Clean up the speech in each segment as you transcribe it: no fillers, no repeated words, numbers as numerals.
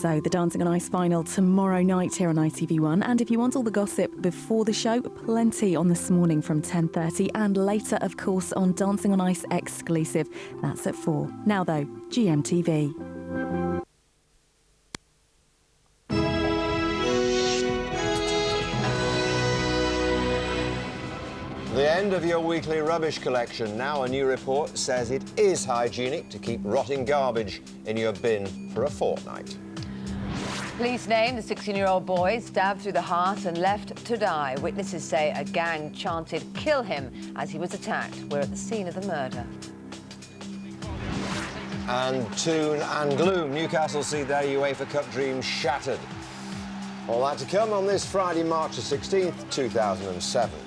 So the Dancing on Ice final tomorrow night here on ITV1. And if you want all the gossip before the show, plenty on this morning from 10:30 and later, of course, on Dancing on Ice exclusive. That's at 4. Now though, GMTV. The end of your weekly rubbish collection. Now a new report says it is hygienic to keep rotting garbage in your bin for a fortnight. Police name the 16-year-old boy stabbed through the heart and left to die. Witnesses say a gang chanted "kill him" as he was attacked. We're at the scene of the murder. And toon and gloom. Newcastle see their UEFA Cup dreams shattered. All that to come on this Friday, March the 16th, 2007.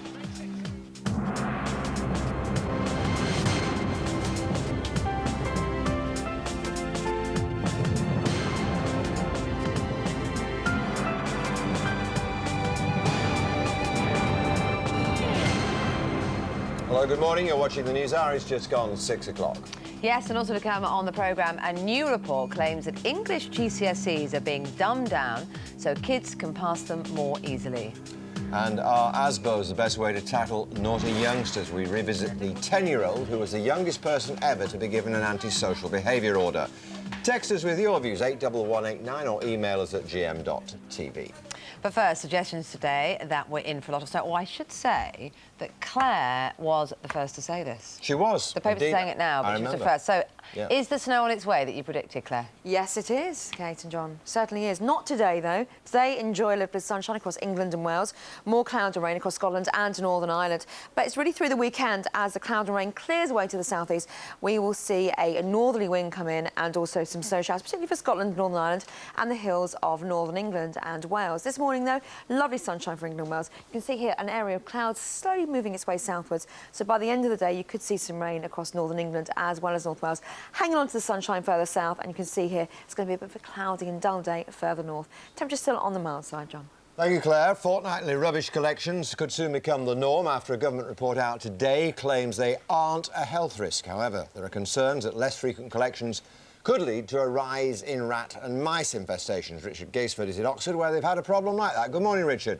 Hello, good morning. You're watching the News Hour. It's just gone 6 o'clock. Yes, and also to come on the programme, a new report claims that English GCSEs are being dumbed down so kids can pass them more easily. And are ASBOs the best way to tackle naughty youngsters? We revisit the 10-year-old who was the youngest person ever to be given an antisocial behaviour order. Text us with your views, 81189, or email us at gm.tv. But first, suggestions today that we're in for a lot of snow. Or I should say that Claire was the first to say this. She was. The paper's saying it now, but she was the first. So, is the snow on its way that you predicted, Claire? Yes, it is, Kate and John. Certainly is. Not today, though. Today, enjoy a little bit of sunshine across England and Wales. More clouds and rain across Scotland and Northern Ireland. But it's really through the weekend, as the cloud and rain clears away to the southeast, we will see a northerly wind come in and also some snow showers, particularly for Scotland, Northern Ireland and the hills of Northern England and Wales. This morning, though, lovely sunshine for England and Wales. You can see here an area of clouds slowly moving its way southwards. So by the end of the day, you could see some rain across Northern England as well as North Wales. Hanging on to the sunshine further south, and you can see here it's going to be a bit of a cloudy and dull day further north. Temperature still on the mild side, John. Thank you, Claire. Fortnightly rubbish collections could soon become the norm after a government report out today claims they aren't a health risk. However, there are concerns that less frequent collections could lead to a rise in rat and mice infestations. Richard Gaisford is in Oxford, where they've had a problem like that. Good morning, Richard.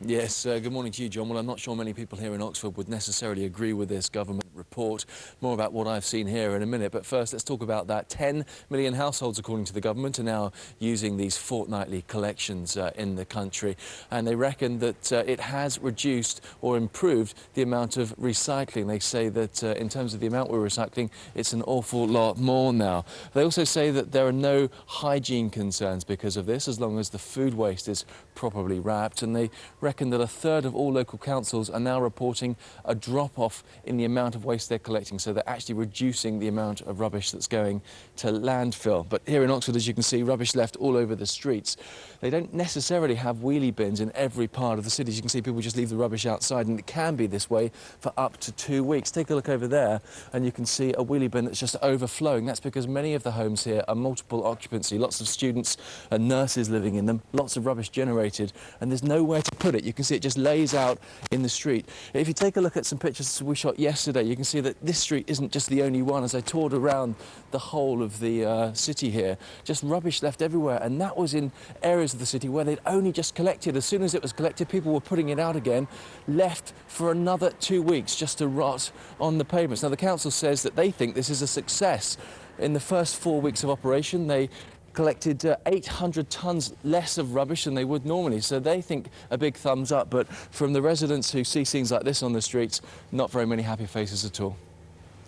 Yes, good morning to you, John. Well, I'm not sure many people here in Oxford would necessarily agree with this government report. More about what I've seen here in a minute. But first, let's talk about that. 10 million households, according to the government, are now using these fortnightly collections in the country. And they reckon that it has reduced or improved the amount of recycling. They say that in terms of the amount we're recycling, it's an awful lot more now. They also say that there are no hygiene concerns because of this, as long as the food waste is properly wrapped. And they reckon that a third of all local councils are now reporting a drop-off in the amount of waste they're collecting, so they're actually reducing the amount of rubbish that's going to landfill. But here in Oxford, as you can see, rubbish left all over the streets. They don't necessarily have wheelie bins in every part of the city. As you can see, people just leave the rubbish outside, and it can be this way for up to 2 weeks. Take a look over there, and you can see a wheelie bin that's just overflowing. That's because many of the homes here are multiple occupancy, lots of students and nurses living in them, lots of rubbish generated, and there's nowhere to put it. You can see it just lays out in the street. If you take a look at some pictures we shot yesterday, you can see that this street isn't just the only one. As I toured around the whole of the city here, just rubbish left everywhere, and that was in areas of the city where they'd only just collected. As soon as it was collected, people were putting it out again, left for another 2 weeks just to rot on the pavements. Now, the council says that they think this is a success. In the first 4 weeks of operation, they collected 800 tonnes less of rubbish than they would normally, so they think a big thumbs up. But from the residents who see scenes like this on the streets, not very many happy faces at all.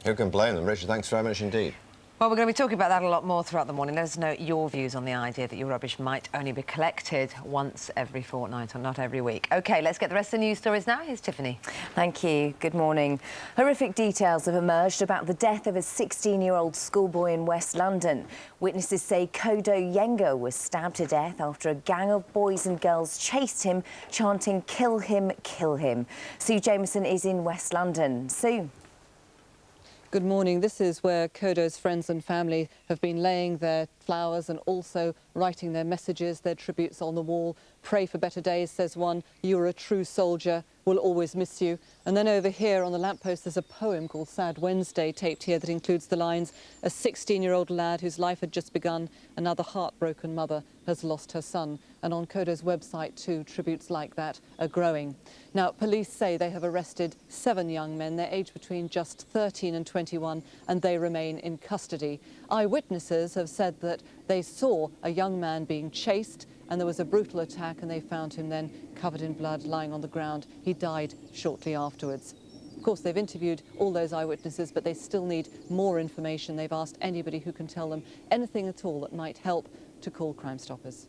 Who can blame them? Richard, thanks very much indeed. Well, we're going to be talking about that a lot more throughout the morning. Let us know your views on the idea that your rubbish might only be collected once every fortnight or not every week. OK, let's get the rest of the news stories now. Here's Tiffany. Thank you. Good morning. Horrific details have emerged about the death of a 16-year-old schoolboy in West London. Witnesses say Kodo Yenga was stabbed to death after a gang of boys and girls chased him, chanting, "Kill him, kill him." Sue Jameson is in West London. Sue. Good morning. This is where Kodo's friends and family have been laying their flowers and also writing their messages, their tributes on the wall. "Pray for better days," says one. "You're a true soldier. We'll always miss you. And then over here on the lamppost there's a poem called Sad Wednesday taped here that includes the lines, a 16-year-old lad whose life had just begun, another heartbroken mother has lost her son. And on Kodo's website too, tributes like that are growing. Now, police say they have arrested 7 young men. They're aged between just 13 and 21, and they remain in custody. Eyewitnesses have said that they saw a young man being chased, and there was a brutal attack, and they found him then covered in blood, lying on the ground. He died shortly afterwards. Of course, they've interviewed all those eyewitnesses, but they still need more information. They've asked anybody who can tell them anything at all that might help to call Crime Stoppers.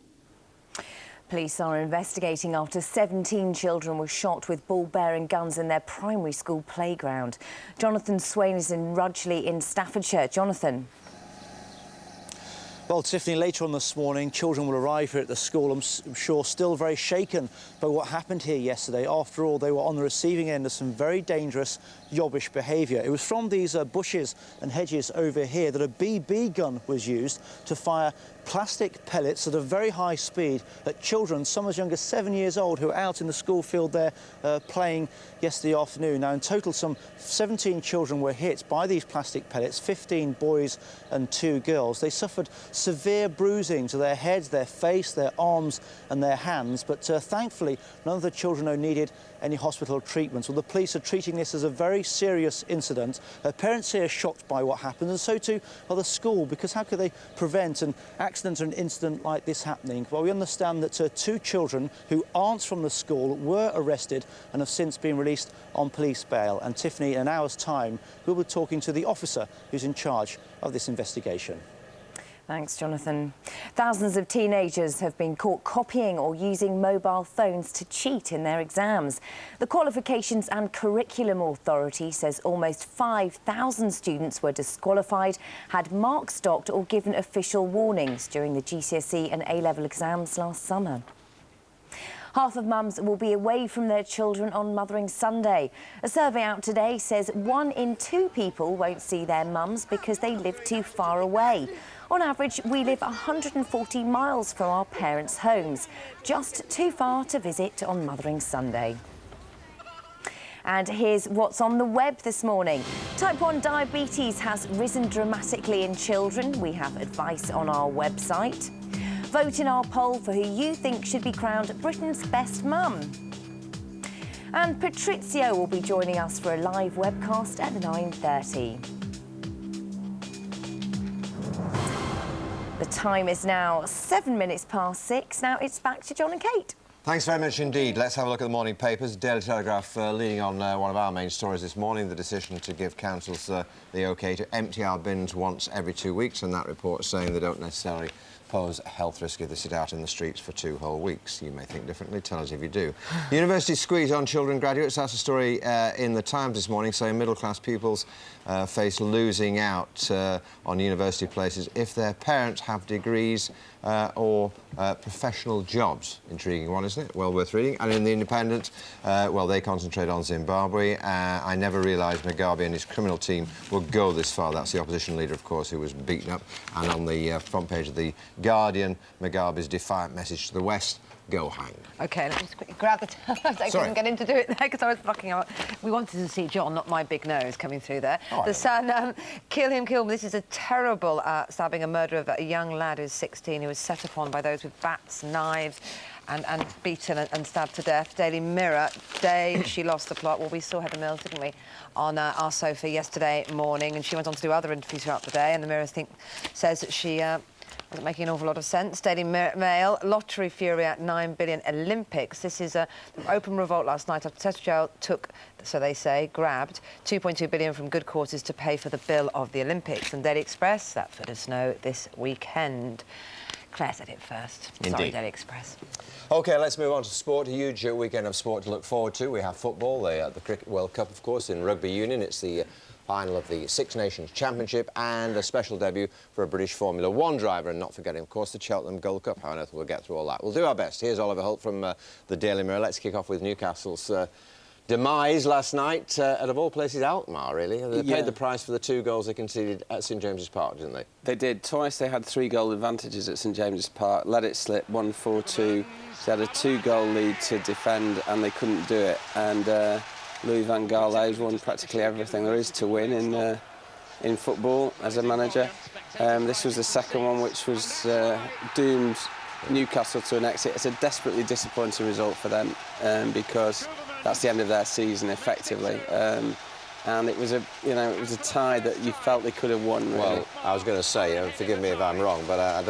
Police are investigating after 17 children were shot with ball-bearing guns in their primary school playground. Jonathan Swain is in Rudgley in Staffordshire. Jonathan. Well, Tiffany, later on this morning, children will arrive here at the school, I'm sure still very shaken by what happened here yesterday. After all, they were on the receiving end of some very dangerous, yobbish behaviour. It was from these bushes and hedges over here that a BB gun was used to fire plastic pellets at a very high speed at children, some as young as 7 years old, who were out in the school field there playing yesterday afternoon. Now, in total, some 17 children were hit by these plastic pellets, 15 boys and 2 girls. They suffered severe bruising to their heads, their face, their arms and their hands, but thankfully none of the children needed any hospital treatment. Well, the police are treating this as a very serious incident. Parents here are shocked by what happened, and so too are the school, because how could they prevent an accident or an incident like this happening? Well, we understand that 2 children who aren't from the school were arrested and have since been released on police bail. And Tiffany, in an hour's time, we'll be talking to the officer who's in charge of this investigation. Thanks, Jonathan. Thousands of teenagers have been caught copying or using mobile phones to cheat in their exams. The Qualifications and Curriculum Authority says almost 5,000 students were disqualified, had marks docked or given official warnings during the GCSE and A-level exams last summer. Half of mums will be away from their children on Mothering Sunday. A survey out today says 1 in 2 people won't see their mums because they live too far away. On average, we live 140 miles from our parents' homes, just too far to visit on Mothering Sunday. And here's what's on the web this morning. Type 1 diabetes has risen dramatically in children. We have advice on our website. Vote in our poll for who you think should be crowned Britain's best mum. And Patrizio will be joining us for a live webcast at 9:30. The time is now 7 minutes past 6. Now it's back to John and Kate. Thanks very much indeed. Let's have a look at the morning papers. Daily Telegraph leading on one of our main stories this morning, the decision to give councils the OK to empty our bins once every 2 weeks, and that report saying they don't necessarily pose a health risk if they sit out in the streets for 2 whole weeks. You may think differently. Tell us if you do. University squeeze on children graduates. That's a story in the Times this morning saying middle-class pupils face losing out on university places if their parents have degrees or professional jobs. Intriguing one, isn't it? Well worth reading. And in The Independent, well, they concentrate on Zimbabwe. I never realised Mugabe and his criminal team would go this far. That's the opposition leader, of course, who was beaten up. And on the front page of The Guardian, Mugabe's defiant message to the West: go hang. OK, let me just quickly grab the I couldn't get him to do it there because I was blocking out. We wanted to see John, not my big nose, coming through there. Oh, the Sun, kill him, kill him. This is a terrible stabbing and murder of a young lad who's 16 who was set upon by those with bats, knives, and beaten and stabbed to death. Daily Mirror, day she lost the plot. Well, we saw Heather Mills, didn't we, on our sofa yesterday morning, and she went on to do other interviews throughout the day, and the Mirror says that she wasn't making an awful lot of sense. Daily Mail, lottery fury at 9 billion Olympics. This is an open revolt last night after Tesco took, so they say, grabbed 2.2 billion from good causes to pay for the bill of the Olympics. And Daily Express, that for the snow this weekend. Claire said it first. Indeed. Sorry, Daily Express. OK, let's move on to sport. A huge weekend of sport to look forward to. We have football, the Cricket World Cup, of course, in rugby union. It's the final of the Six Nations Championship and a special debut for a British Formula 1 driver, and not forgetting, of course, the Cheltenham Gold Cup. How on earth we'll get through all that? We'll do our best. Here's Oliver Holt from the Daily Mirror. Let's kick off with Newcastle's demise last night at, of all places, Alkmaar, really. They Yeah. paid the price for the 2 goals they conceded at St James's Park, didn't they? They did. Twice they had 3-goal advantages at St James's Park, let it slip, won 4-2. They had a 2-goal lead to defend and they couldn't do it. And Louis van Gaal has won practically everything there is to win in football as a manager. This was the second one, which was doomed Newcastle to an exit. It's a desperately disappointing result for them because that's the end of their season effectively. And it was a tie that you felt they could have won. Really. Well, I was going to say, forgive me if I'm wrong, but I've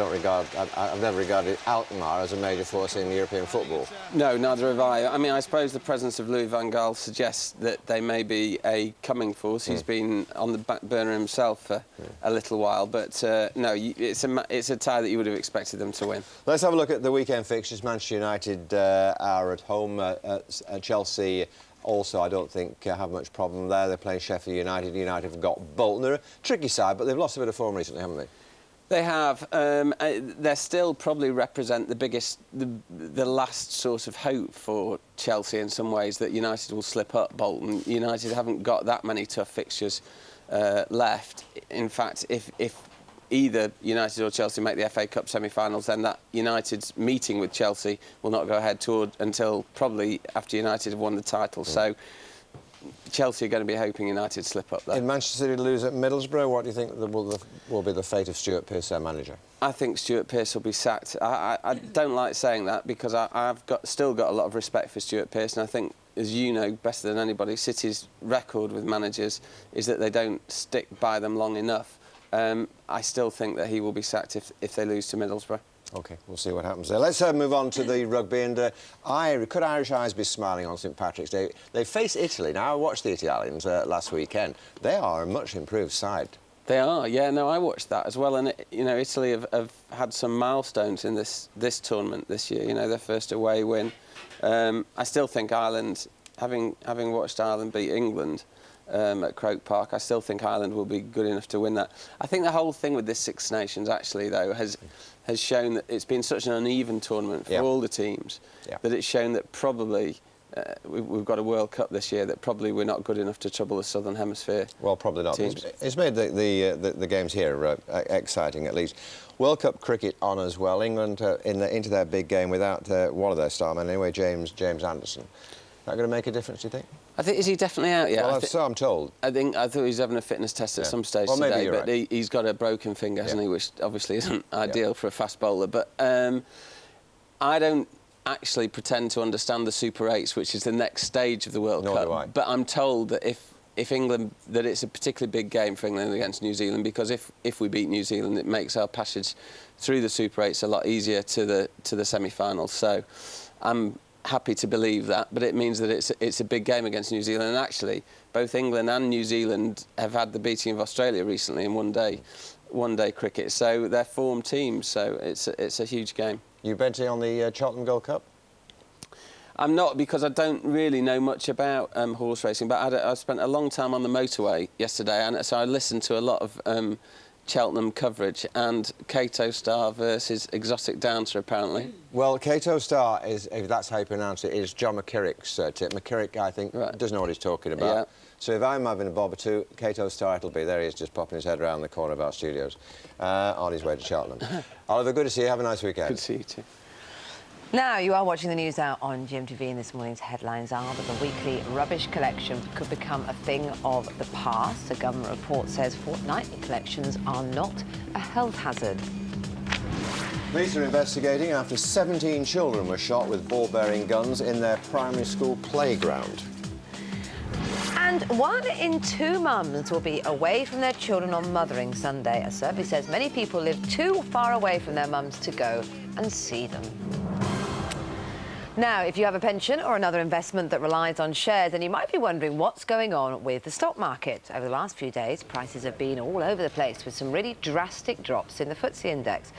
never regarded Alkmaar as a major force in European football. No, neither have I. I mean, I suppose the presence of Louis van Gaal suggests that they may be a coming force. He's been on the back burner himself for a little while, but no, it's a tie that you would have expected them to win. Let's have a look at the weekend fixtures. Manchester United are at home. Chelsea also, I don't think, have much problem there. They're playing Sheffield United. United have got Bolton. They're a tricky side, but they've lost a bit of form recently, haven't they? They have. They still probably represent the last sort of hope for Chelsea in some ways, that United will slip up Bolton. United haven't got that many tough fixtures left. In fact, if either United or Chelsea make the FA Cup semi-finals, then that United's meeting with Chelsea will not go ahead until probably after United have won the title. So Chelsea are going to be hoping United slip up there. In Manchester City to lose at Middlesbrough, what do you think will be the fate of Stuart Pearce, their manager? I think Stuart Pearce will be sacked. I don't like saying that because I've still got a lot of respect for Stuart Pearce, and I think, as you know better than anybody, City's record with managers is that they don't stick by them long enough. I still think that he will be sacked if they lose to Middlesbrough. OK, we'll see what happens there. Let's move on to the rugby. And could Irish eyes be smiling on St Patrick's Day? They face Italy. Now, I watched the Italians last weekend. They are a much improved side. They are, yeah. No, I watched that as well. And, you know, Italy have had some milestones in this tournament this year. You know, their first away win. I still think Ireland, having watched Ireland beat England at Croke Park, I still think Ireland will be good enough to win that. I think the whole thing with this Six Nations, actually, though, has shown that it's been such an uneven tournament for all the teams, that it's shown that probably we've got a World Cup this year that probably we're not good enough to trouble the Southern Hemisphere. Well, probably not. Teams. It's made the games here exciting, at least. World Cup cricket on as well. England into their big game without one of their star men anyway, James Anderson. Is that going to make a difference, do you think? I think, is he definitely out yet? Well, so I'm told. I thought he was having a fitness test at some stage today, but he's got a broken finger, hasn't he, which obviously isn't ideal for a fast bowler. But I don't actually pretend to understand the Super 8s, which is the next stage of the World Cup. Do I. But I'm told that if England, that it's a particularly big game for England against New Zealand, because if we beat New Zealand, it makes our passage through the Super 8s a lot easier to the semi-finals. So I'm happy to believe that, but it means that it's a big game against New Zealand. And actually, both England and New Zealand have had the beating of Australia recently in one-day cricket, so they're formed teams. So it's a huge game. You betting on the Cheltenham Gold Cup? I'm not, because I don't really know much about horse racing, but I spent a long time on the motorway yesterday, and so I listened to a lot of Cheltenham coverage, and Cato Star versus Exotic Dancer, apparently. Well, Cato Star is, if that's how you pronounce it, is John McKirrick's tip. McKirrick, I think, doesn't know what he's talking about. Yeah. So if I'm having a bob or two, Cato Star it'll be. There he is, just popping his head around the corner of our studios on his way to Cheltenham. Oliver, good to see you. Have a nice weekend. Good to see you too. Now, you are watching the news out on GMTV, and this morning's headlines are that the weekly rubbish collection could become a thing of the past. A government report says fortnightly collections are not a health hazard. Police are investigating after 17 children were shot with ball-bearing guns in their primary school playground. And 1 in 2 mums will be away from their children on Mothering Sunday. A survey says many people live too far away from their mums to go and see them. Now, if you have a pension or another investment that relies on shares, then you might be wondering what's going on with the stock market. Over the last few days, prices have been all over the place with some really drastic drops in the FTSE index.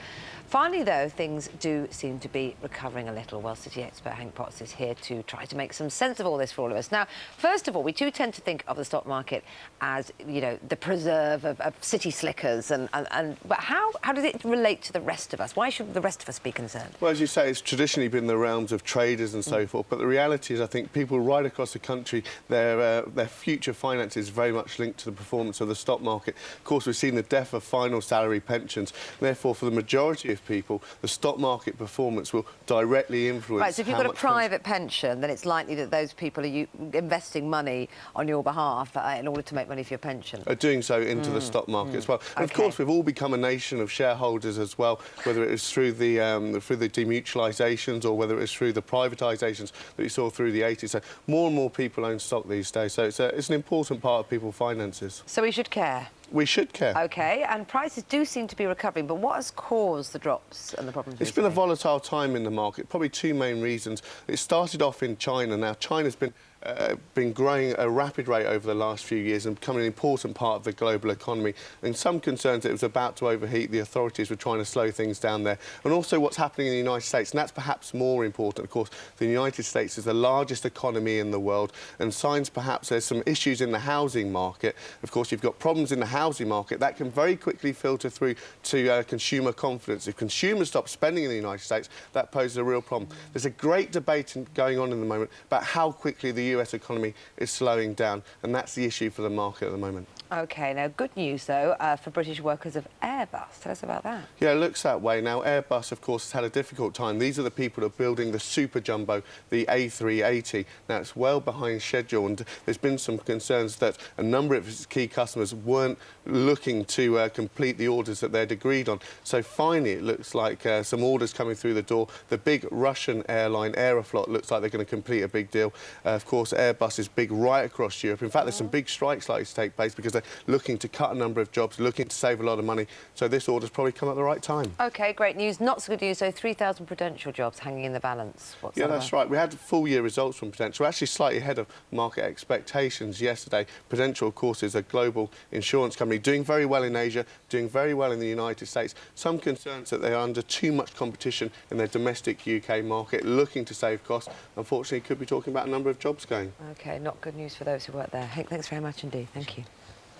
Finally, though, things do seem to be recovering a little. Well, City expert Hank Potts is here to try to make some sense of all this for all of us. Now, first of all, we do tend to think of the stock market as, you know, the preserve of city slickers, but how does it relate to the rest of us? Why should the rest of us be concerned? Well, as you say, it's traditionally been the realms of traders and so forth, but the reality is I think people right across the country, their future finance is very much linked to the performance of the stock market. Of course, we've seen the death of final salary pensions. Therefore, for the majority of people, the stock market performance will directly influence. Right, so if you've got a private pension, then it's likely that those people are investing money on your behalf in order to make money for your pension. Are doing so into the stock market as well. And of course, we've all become a nation of shareholders as well, whether it was through the demutualisations or whether it was through the privatisations that we saw through the 80s. So more and more people own stock these days. So it's an important part of people's finances. So we should care. We should care. OK, and prices do seem to be recovering, but what has caused the drops and the problems? It's been a volatile time in the market, probably two main reasons. It started off in China. Now, China's been growing at a rapid rate over the last few years and becoming an important part of the global economy. And some concerns that it was about to overheat. The authorities were trying to slow things down there. And also what's happening in the United States, and that's perhaps more important. Of course, the United States is the largest economy in the world, and signs perhaps there's some issues in the housing market. Of course, you've got problems in the housing market that can very quickly filter through to consumer confidence. If consumers stop spending in the United States, that poses a real problem. There's a great debate going on in the moment about how quickly the US economy is slowing down, and that's the issue for the market at the moment. OK, now good news, though, for British workers of Airbus. Tell us about that. Yeah, it looks that way. Now, Airbus, of course, has had a difficult time. These are the people who are building the super jumbo, the A380. Now, it's well behind schedule, and there's been some concerns that a number of its key customers weren't looking to complete the orders that they'd agreed on. So finally, it looks like some orders coming through the door. The big Russian airline, Aeroflot, looks like they're going to complete a big deal. Of course, Airbus is big right across Europe. In fact, there's some big strikes likely to take place because they're looking to cut a number of jobs, looking to save a lot of money. So this order's probably come at the right time. OK, great news. Not so good news, so 3,000 Prudential jobs hanging in the balance. What's that that's right. We had full-year results from Prudential, actually slightly ahead of market expectations yesterday. Prudential, of course, is a global insurance company doing very well in Asia, doing very well in the United States. Some concerns that they are under too much competition in their domestic UK market, looking to save costs. Unfortunately, could be talking about a number of jobs going. OK, not good news for those who work there. Hank, thanks very much indeed. Thank you.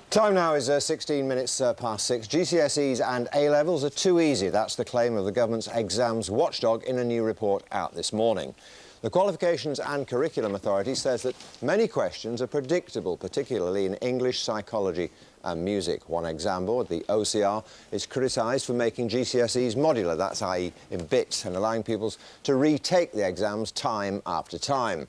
Time now is 16 minutes past 6. GCSEs and A-levels are too easy. That's the claim of the government's exams watchdog in a new report out this morning. The Qualifications and Curriculum Authority says that many questions are predictable, particularly in English, psychology and music. One exam board, the OCR, is criticised for making GCSEs modular, that's i.e. in bits, and allowing pupils to retake the exams time after time.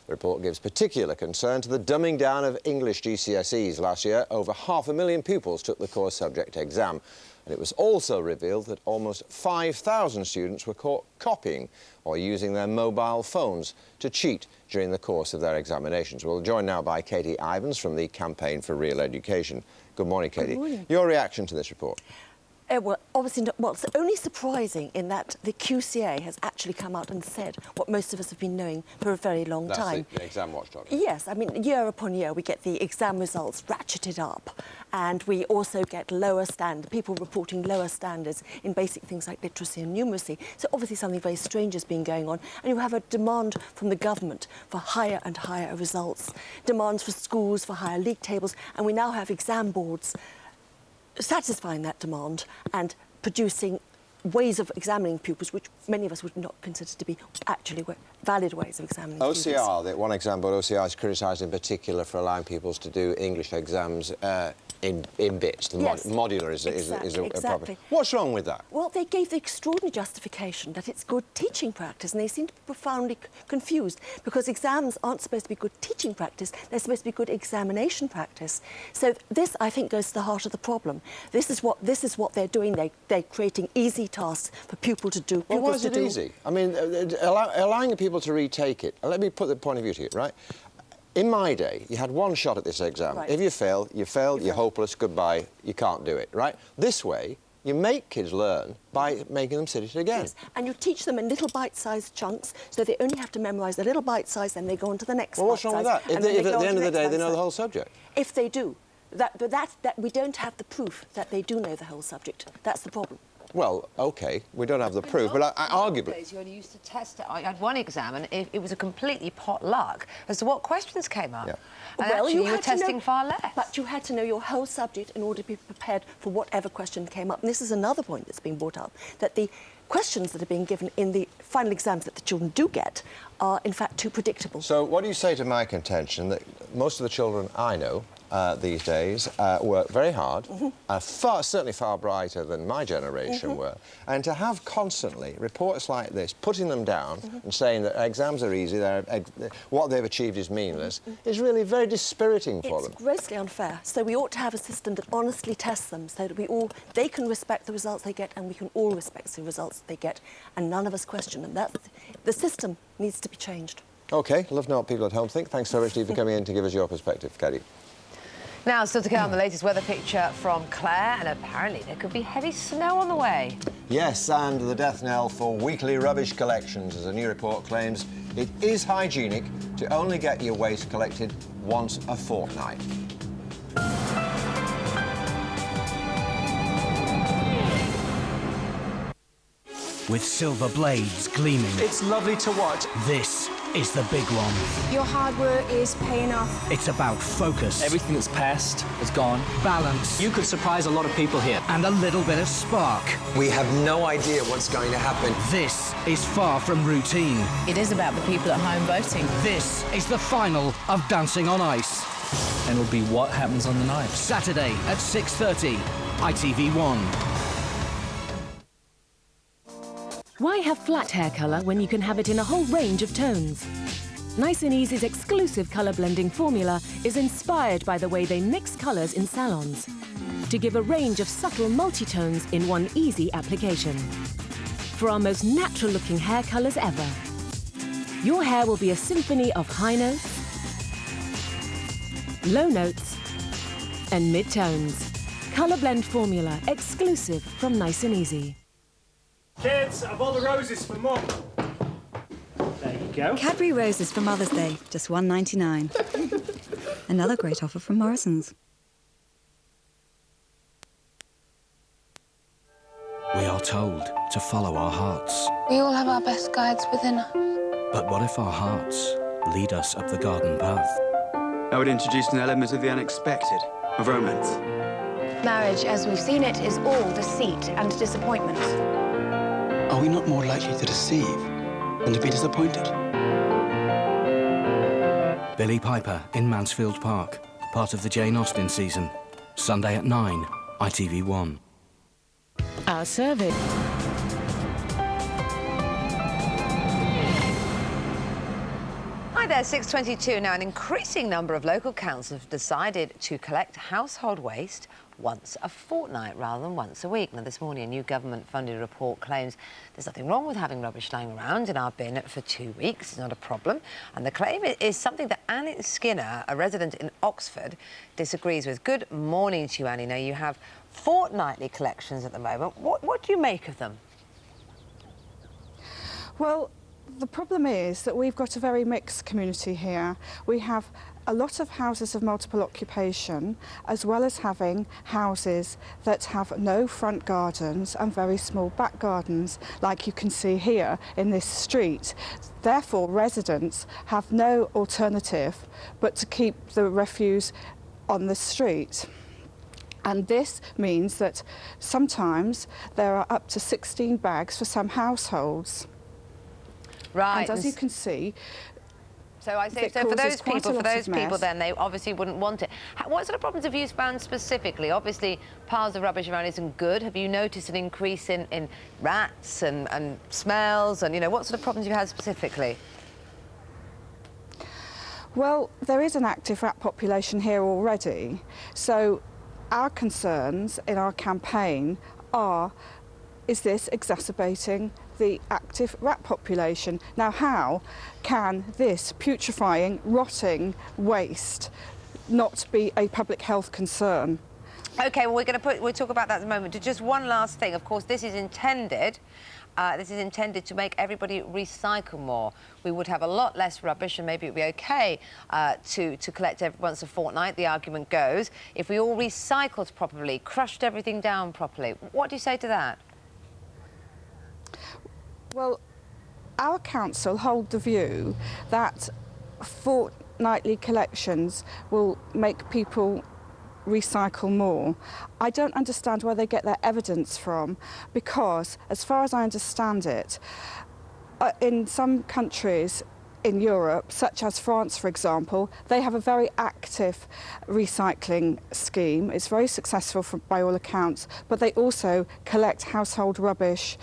The report gives particular concern to the dumbing down of English GCSEs. Last year, over 500,000 pupils took the core subject exam. And it was also revealed that almost 5,000 students were caught copying or using their mobile phones to cheat during the course of their examinations. We're joined now by Katie Ivans from the Campaign for Real Education. Good morning, Katie. Good morning. Your reaction to this report? Well, obviously, it's only surprising in that the QCA has actually come out and said what most of us have been knowing for a very long time. That's the exam watchdog. Yes, I mean, year upon year, we get the exam results ratcheted up, and we also get lower standards, people reporting lower standards in basic things like literacy and numeracy. So obviously something very strange has been going on, and you have a demand from the government for higher and higher results, demands for schools for higher league tables, and we now have exam boards satisfying that demand and producing ways of examining pupils which many of us would not consider to be actually valid ways of examining students. OCR, the one exam board, OCR, is criticised in particular for allowing pupils to do English exams in bits. The modular is a problem. What's wrong with that? Well, they gave the extraordinary justification that it's good teaching practice, and they seem to be profoundly confused because exams aren't supposed to be good teaching practice, they're supposed to be good examination practice. So this, I think, goes to the heart of the problem. This is what they're doing. They're creating easy tasks for people to do. Well, why is it easy? I mean, allowing people to retake it. Let me put the point of view to you, right? In my day, you had one shot at this exam. Right. If you fail, you're hopeless, goodbye, you can't do it, right? This way, you make kids learn by making them sit it again. Yes, and you teach them in little bite-sized chunks, so they only have to memorise the little bite-size, then they go on to the next Well, what's wrong with that? If at the end of the day, they know the whole subject. If they do. But we don't have the proof that they do know the whole subject. That's the problem. Well, OK, we don't have the proof, but arguably... You only used to test it. I had one exam and it was a completely pot luck as to what questions came up. Yeah. And Well, actually, you were had to know- testing far less. But you had to know your whole subject in order to be prepared for whatever question came up. And this is another point that's been brought up, that the questions that are being given in the final exams that the children do get are, in fact, too predictable. So what do you say to my contention that most of the children I know these days work very hard, certainly far brighter than my generation were, and to have constantly reports like this putting them down and saying that exams are easy, what they've achieved is meaningless, is really very dispiriting for them. It's grossly unfair. So we ought to have a system that honestly tests them so that they can respect the results they get and we can all respect the results they get and none of us question them. The system needs to be changed. OK, love to know what people at home think. Thanks so much, Steve, for coming in to give us your perspective. Katie. Now, still to come, the latest weather picture from Clare, and apparently there could be heavy snow on the way. Yes, and the death knell for weekly rubbish collections, as a new report claims it is hygienic to only get your waste collected once a fortnight. With silver blades gleaming. It's lovely to watch. This is the big one. Your hard work is paying off. It's about focus. Everything that's past is gone. Balance. You could surprise a lot of people here. And a little bit of spark. We have no idea what's going to happen. This is far from routine. It is about the people at home voting. This is the final of Dancing on Ice. And it'll be what happens on the night. Saturday at 6:30, ITV1. Why have flat hair colour when you can have it in a whole range of tones? Nice and Easy's exclusive colour blending formula is inspired by the way they mix colours in salons to give a range of subtle multi-tones in one easy application. For our most natural-looking hair colours ever. Your hair will be a symphony of high notes, low notes and mid-tones. Colour blend formula exclusive from Nice and Easy. Kids, I've all the roses for Mum. There you go. Cadbury roses for Mother's Day, just $1.99. Another great offer from Morrison's. We are told to follow our hearts. We all have our best guides within us. But what if our hearts lead us up the garden path? I would introduce an element of the unexpected, of romance. Marriage, as we've seen it, is all deceit and disappointment. Are we not more likely to deceive than to be disappointed? Billy Piper in Mansfield Park, part of the Jane Austen season. Sunday at 9, ITV1. Our service. Hi there, 6:22 now. An increasing number of local councils have decided to collect household waste once a fortnight rather than once a week. Now, this morning, a new government-funded report claims there's nothing wrong with having rubbish lying around in our bin for 2 weeks. It's not a problem. And the claim is something that Annie Skinner, a resident in Oxford, disagrees with. Good morning to you, Annie. Now, you have fortnightly collections at the moment. What do you make of them? Well, the problem is that we've got a very mixed community here. We have a lot of houses of multiple occupation, as well as having houses that have no front gardens and very small back gardens, like you can see here in this street. Therefore, residents have no alternative but to keep the refuse on the street. And this means that sometimes there are up to 16 bags for some households. Right. And as you can see, so I say, so for those people, then they obviously wouldn't want it. What sort of problems have you found specifically? Obviously, piles of rubbish around isn't good. Have you noticed an increase in rats and smells? And, you know, what sort of problems have you had specifically? Well, there is an active rat population here already. So our concerns in our campaign are, is this exacerbating the active rat population? Now, how can this putrefying, rotting waste not be a public health concern? OK, well, we'll talk about that in a moment. Just one last thing. Of course, this is intended to make everybody recycle more. We would have a lot less rubbish and maybe it would be OK to collect once a fortnight, the argument goes, if we all recycled properly, crushed everything down properly. What do you say to that? Well, our council hold the view that fortnightly collections will make people recycle more. I don't understand where they get their evidence from, because as far as I understand it, in some countries in Europe, such as France, for example, they have a very active recycling scheme. It's very successful by all accounts, but they also collect household rubbish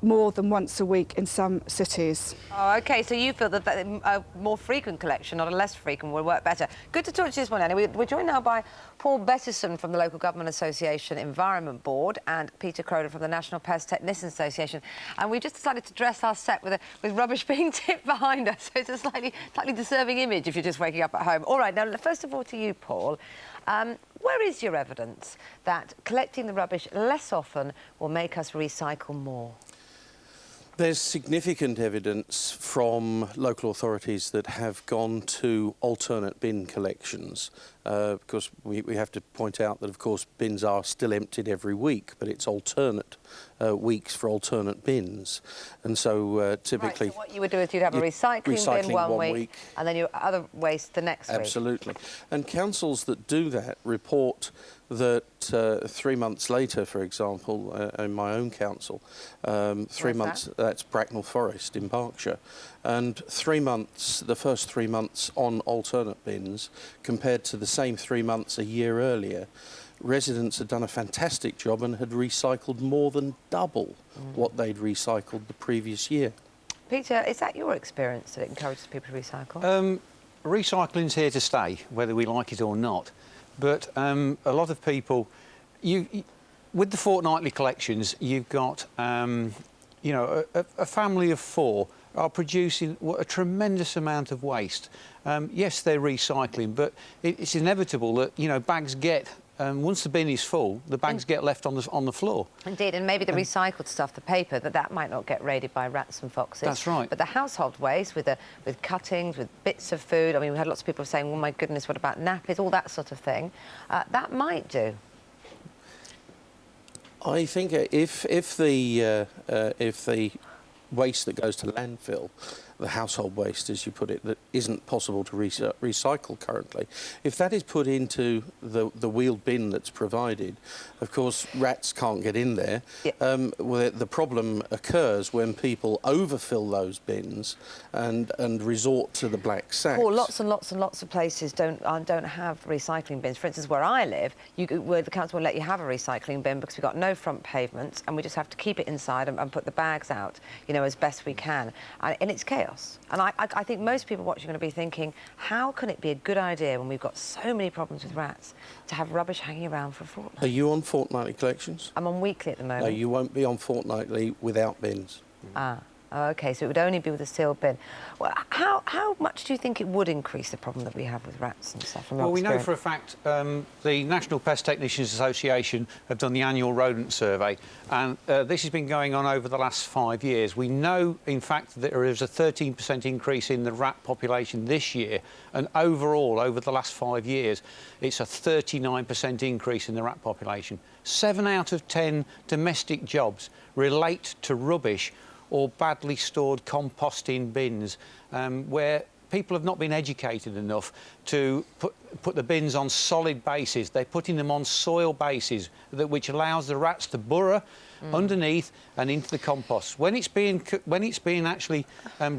more than once a week in some cities. Oh, OK, so you feel that a more frequent collection, not a less frequent, will work better. Good to talk to you this morning, Annie. We're joined now by Paul Bettison from the Local Government Association Environment Board and Peter Croder from the National Pest Technicians Association. And we've just decided to dress our set with rubbish being tipped behind us, so it's a slightly disturbing image if you're just waking up at home. All right, now, first of all, to you, Paul. Where is your evidence that collecting the rubbish less often will make us recycle more? There's significant evidence from local authorities that have gone to alternate bin collections, because we have to point out that, of course, bins are still emptied every week, but it's alternate weeks for alternate bins. And so typically... Right, so what you would do is you'd have a recycling bin one week and then your other waste the next week. Absolutely. And councils that do that report that 3 months later, for example, in my own council, 3 months, that's Bracknell Forest in Berkshire, and 3 months, the first 3 months on alternate bins, compared to the same 3 months a year earlier, residents had done a fantastic job and had recycled more than double what they'd recycled the previous year. Peter, is that your experience that it encourages people to recycle? Recycling's here to stay, whether we like it or not. But a lot of people, with the fortnightly collections, you've got, you know, a family of 4 are producing a tremendous amount of waste. Yes, they're recycling, but it's inevitable that, you know, bags get, once the bin is full, the bags get left on the floor. Indeed, and maybe the recycled stuff, the paper, that might not get raided by rats and foxes. That's right. But the household waste with cuttings, with bits of food, I mean, we had lots of people saying, oh my goodness, what about nappies, all that sort of thing, that might do. I think if the waste that goes to landfill, the household waste, as you put it, that isn't possible to recycle currently, if that is put into the wheeled bin that's provided, of course, rats can't get in there. Yep. Well, the problem occurs when people overfill those bins and resort to the black sacks. Well, lots and lots and lots of places don't have recycling bins. For instance, where I live, the council will let you have a recycling bin because we've got no front pavements and we just have to keep it inside and put the bags out, you know, as best we can. And it's chaos. And I think most people watching are going to be thinking, how can it be a good idea when we've got so many problems with rats to have rubbish hanging around for a fortnight? Are you on fortnightly collections? I'm on weekly at the moment. No, you won't be on fortnightly without bins. Ah. Oh, OK, so it would only be with a sealed bin. Well, how much do you think it would increase the problem that we have with rats and stuff? Well, we know for a fact the National Pest Technicians Association have done the annual rodent survey, and this has been going on over the last 5 years. We know, in fact, that there is a 13% increase in the rat population this year, and overall, over the last 5 years, it's a 39% increase in the rat population. 7 out of 10 domestic jobs relate to rubbish or badly stored composting bins, where people have not been educated enough to put the bins on solid bases. They're putting them on soil bases, which allows the rats to burrow underneath and into the compost. When it's being actually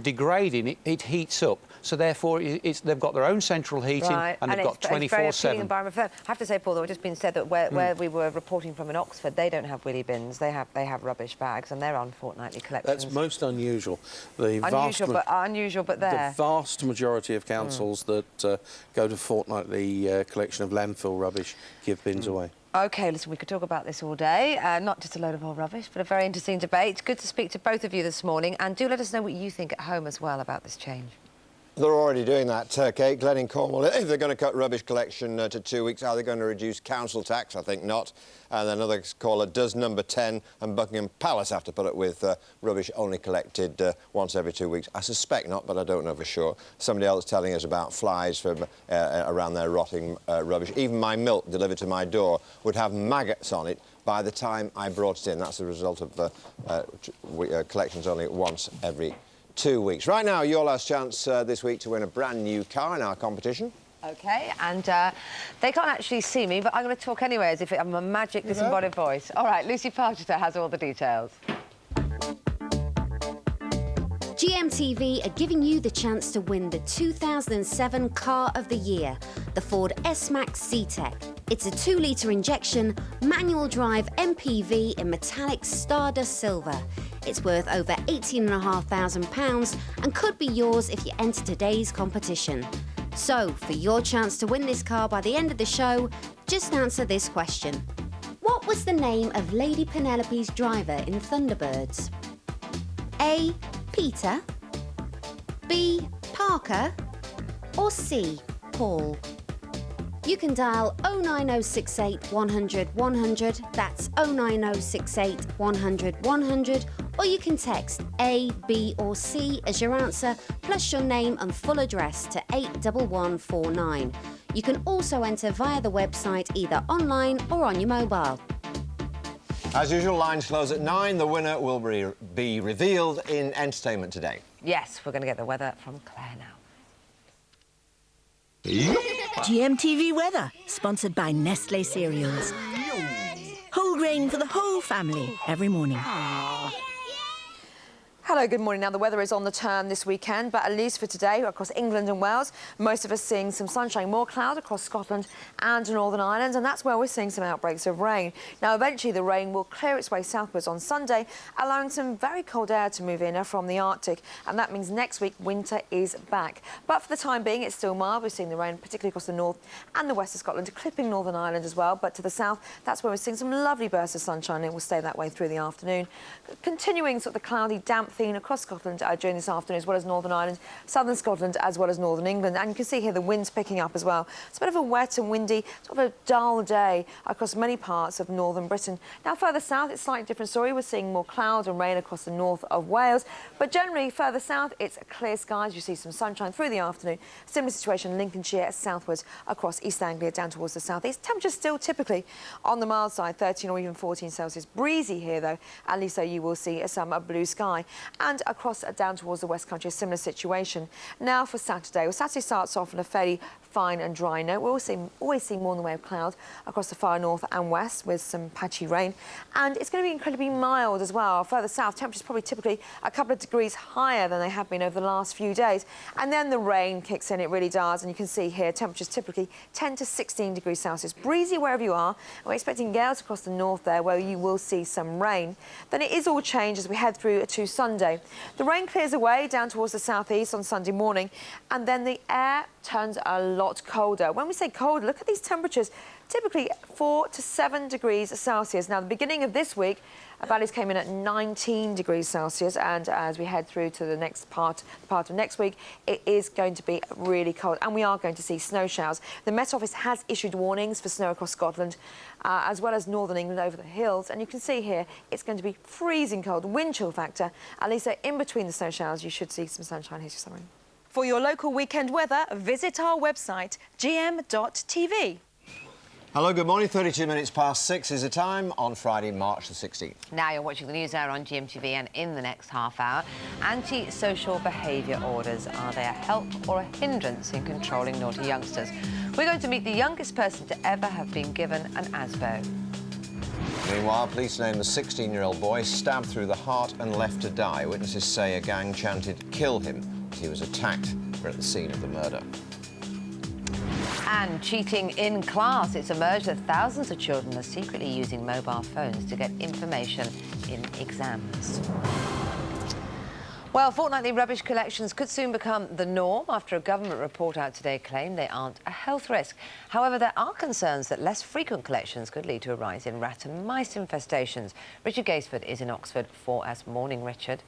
degrading, it heats up. So therefore, they've got their own central heating, and they've got 24/7. I have to say, Paul, though, it's just been said that where we were reporting from in Oxford, they don't have wheelie bins. They have rubbish bags, and they're on fortnightly collections. That's most unusual. Unusual, but there. The vast majority of councils that go to fortnightly collection of landfill rubbish give bins away. OK, listen, we could talk about this all day. Not just a load of old rubbish, but a very interesting debate. Good to speak to both of you this morning, and do let us know what you think at home as well about this change. They're already doing that, Kate. Glen in Cornwall, if they're going to cut rubbish collection to 2 weeks, are they going to reduce council tax? I think not. And then another caller, does number 10 and Buckingham Palace have to put up with rubbish only collected once every 2 weeks? I suspect not, but I don't know for sure. Somebody else telling us about flies from around their rotting rubbish. Even my milk delivered to my door would have maggots on it by the time I brought it in. That's the result of collections only once every 2 weeks. Right now, your last chance this week to win a brand new car in our competition. OK, and they can't actually see me, but I'm going to talk anyway as if I'm a magic disembodied voice. All right, Lucy Pargeter has all the details. GMTV are giving you the chance to win the 2007 Car of the Year, the Ford S-Max C-Tech. It's a 2-litre injection, manual drive MPV in metallic Stardust Silver. It's worth over £18,500 and could be yours if you enter today's competition. So, for your chance to win this car by the end of the show, just answer this question. What was the name of Lady Penelope's driver in Thunderbirds? A. Peter, B. Parker, or C. Paul? You can dial 09068 100 100, that's 09068 100 100, or you can text A, B or C as your answer, plus your name and full address to 81149. You can also enter via the website either online or on your mobile. As usual, lines close at 9. The winner will be revealed in Entertainment Today. Yes, we're going to get the weather from Claire now. GMTV weather, sponsored by Nestle Cereals. Whole grain for the whole family every morning. Hello, good morning. Now, the weather is on the turn this weekend, but at least for today, across England and Wales, most of us seeing some sunshine, more cloud across Scotland and Northern Ireland, and that's where we're seeing some outbreaks of rain. Now, eventually, the rain will clear its way southwards on Sunday, allowing some very cold air to move in from the Arctic, and that means next week, winter is back. But for the time being, it's still mild. We're seeing the rain, particularly across the north and the west of Scotland, clipping Northern Ireland as well, but to the south, that's where we're seeing some lovely bursts of sunshine, and it will stay that way through the afternoon. Continuing sort of the cloudy, damp theme across Scotland during this afternoon, as well as Northern Ireland, southern Scotland, as well as Northern England. And you can see here the wind's picking up as well. It's a bit of a wet and windy, sort of a dull day across many parts of northern Britain. Now, further south, it's a slightly different story. We're seeing more cloud and rain across the north of Wales. But generally, further south, it's clear skies. You see some sunshine through the afternoon. Similar situation in Lincolnshire, southwards across East Anglia, down towards the southeast. Temperatures still typically on the mild side, 13 or even 14 Celsius. Breezy here, though, at least so you will see some blue sky. And across down towards the West Country, a similar situation. Now for Saturday. Well, Saturday starts off on a fairly fine and dry note. We'll always see more in the way of cloud across the far north and west with some patchy rain. And it's going to be incredibly mild as well. Further south, temperatures probably typically a couple of degrees higher than they have been over the last few days. And then the rain kicks in, it really does. And you can see here, temperatures typically 10 to 16 degrees Celsius. Breezy wherever you are. We're expecting gales across the north there where you will see some rain. Then it is all changed as we head through to Sunday. The rain clears away down towards the southeast on Sunday morning, and then the air turns a lot colder. When we say cold, look at these temperatures, typically 4 to 7 degrees Celsius. Now, the beginning of this week, values came in at 19 degrees Celsius, and as we head through to the next part of next week, it is going to be really cold, and we are going to see snow showers. The Met Office has issued warnings for snow across Scotland, as well as northern England over the hills, and you can see here it's going to be freezing cold, wind chill factor. At least in between the snow showers, you should see some sunshine. Here's your summary. For your local weekend weather, visit our website, gm.tv. Hello, good morning. 32 minutes past 6 is the time on Friday, March the 16th. Now you're watching the news hour on GMTV, and in the next half hour, anti-social behaviour orders. Are they a help or a hindrance in controlling naughty youngsters? We're going to meet the youngest person to ever have been given an ASBO. Meanwhile, police name the 16-year-old boy stabbed through the heart and left to die. Witnesses say a gang chanted, "Kill him," as he was attacked. We're at the scene of the murder. And cheating in class. It's emerged that thousands of children are secretly using mobile phones to get information in exams. Well, fortnightly rubbish collections could soon become the norm after a government report out today claimed they aren't a health risk. However, there are concerns that less frequent collections could lead to a rise in rat and mice infestations. Richard Gaisford is in Oxford for us. Morning, Richard.